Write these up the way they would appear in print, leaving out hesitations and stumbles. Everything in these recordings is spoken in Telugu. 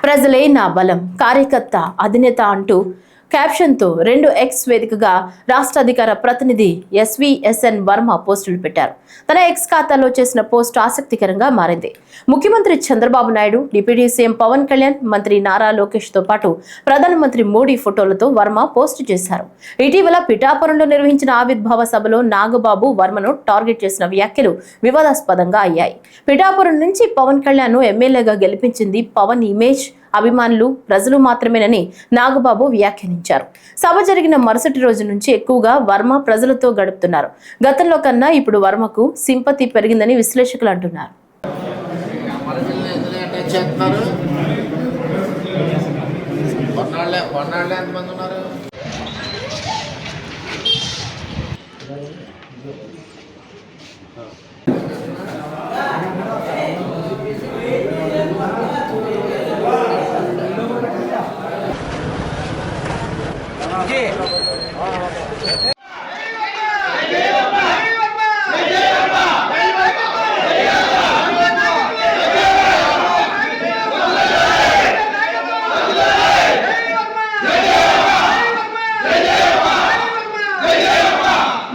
ప్రజలే నా బలం, కార్యకర్త అధినేత అంటూ క్యాప్షన్తో 2x వేదికగా రాష్ట్ర అధికార ప్రతినిధి ఎస్విఎస్ఎన్ వర్మ పోస్టులు పెట్టారు. తన ఎక్స్ ఖాతాలో చేసిన పోస్ట్ ఆసక్తికరంగా మారింది. ముఖ్యమంత్రి చంద్రబాబు నాయుడు, డిప్యూటీ సీఎం పవన్ కళ్యాణ్, మంత్రి నారా లోకేష్ తో పాటు ప్రధానమంత్రి మోడీ ఫోటోలతో వర్మ పోస్ట్ చేశారు. ఇటీవల పిఠాపురంలో నిర్వహించిన ఆవిర్భావ సభలో నాగబాబు వర్మను టార్గెట్ చేసిన వ్యాఖ్యలు వివాదాస్పదంగా అయ్యాయి. పిఠాపురం నుంచి పవన్ కళ్యాణ్ ఎమ్మెల్యేగా గెలిపించింది పవన్ ఇమేజ్, అభిమానులు, ప్రజలు మాత్రమేనని నాగబాబు వ్యాఖ్యానించారు. సభ జరిగిన మరుసటి రోజు నుంచి ఎక్కువగా వర్మ ప్రజలతో గడుపుతున్నారు. గతంలో కన్నా ఇప్పుడు వర్మకు సింపతి పెరిగిందని విశ్లేషకులు అంటున్నారు.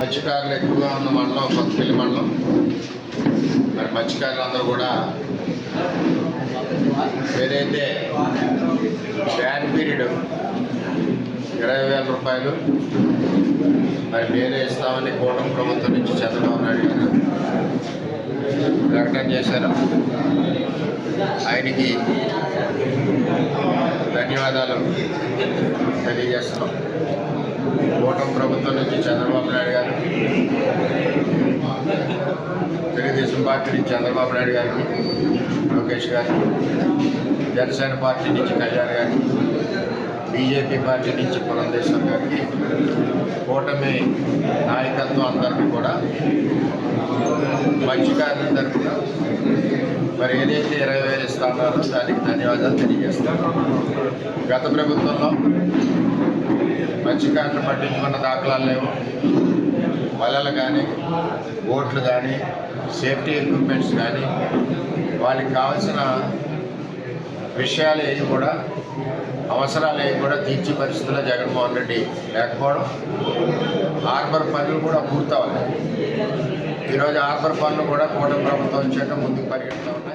మత్స్యకారులు ఎక్కువగా ఉన్న మండలం కొత్తపల్లి మండలం. మరి మత్స్యకారులు అందరూ కూడా ఏదైతే బ్యాన్ పీరియడ్ 20,000 రూపాయలు మరి వేరే ఇస్తామని కూటమి ప్రభుత్వం నుంచి చంద్రబాబు నాయుడు గారు ప్రకటన చేశారు. ఆయనకి ధన్యవాదాలు తెలియజేస్తున్నాం. కూటమి ప్రభుత్వం నుంచి చంద్రబాబు నాయుడు గారు, తెలుగుదేశం పార్టీ నుంచి చంద్రబాబు నాయుడు గారికి, లోకేష్ గారికి, జనసేన పార్టీ నుంచి కళ్యాణ్ గారికి, బీజేపీ పార్టీ నుంచి పురంధేశ్వర్ గారికి, కూటమి నాయకత్వం అందరికీ కూడా మత్స్యకారుల తరఫున మరి ఏదైతే 20,000 ఇస్తామో దానికి ధన్యవాదాలు తెలియజేస్తున్నాను. గత ప్రభుత్వంలో మత్స్యకారులు పట్టించుకున్న దాఖలాలు లేవు. వలలు కానీ, బోట్లు కానీ, సేఫ్టీ ఎక్విప్మెంట్స్ కానీ, వాళ్ళకి కావాల్సిన విషయాలు ఏవి కూడా, అవసరాలు ఏవి కూడా తీర్చే పరిస్థితుల్లో జగన్మోహన్ రెడ్డి లేకపోవడం, హార్బర్ పనులు కూడా పూర్తవ్వాలి. ఈరోజు హార్బర్ పనులు కూడా కూటమి ప్రభుత్వం వచ్చాక ముందుకు పరిగెడుతూ ఉన్నాయి.